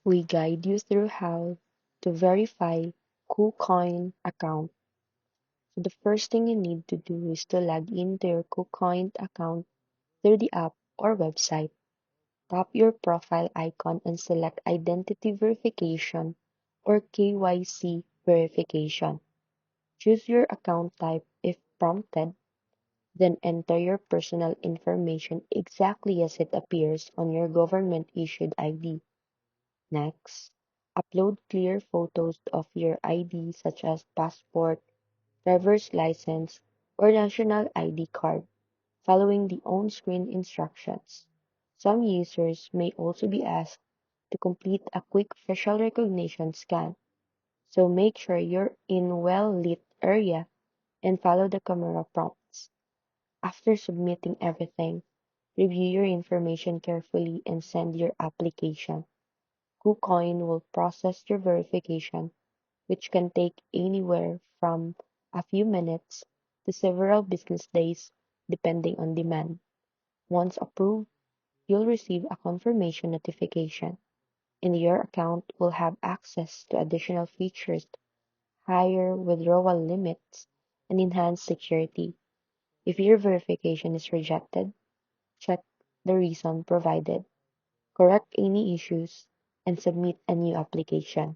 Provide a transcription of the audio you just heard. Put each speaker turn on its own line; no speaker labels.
We guide you through how to verify KuCoin account. So the first thing you need to do is to log into your KuCoin account through the app or website. Tap your profile icon and select Identity Verification or KYC verification. Choose your account type if prompted, then enter your personal information exactly as it appears on your government-issued ID. Next, upload clear photos of your ID such as passport, driver's license, or national ID card, following the on-screen instructions. Some users may also be asked to complete a quick facial recognition scan, so make sure you're in well-lit area and follow the camera prompts. After submitting everything, review your information carefully and send your application. KuCoin will process your verification, which can take anywhere from a few minutes to several business days depending on demand. Once approved, you'll receive a confirmation notification, and your account will have access to additional features, higher withdrawal limits, and enhanced security. If your verification is rejected, check the reason provided, correct any issues, and submit a new application.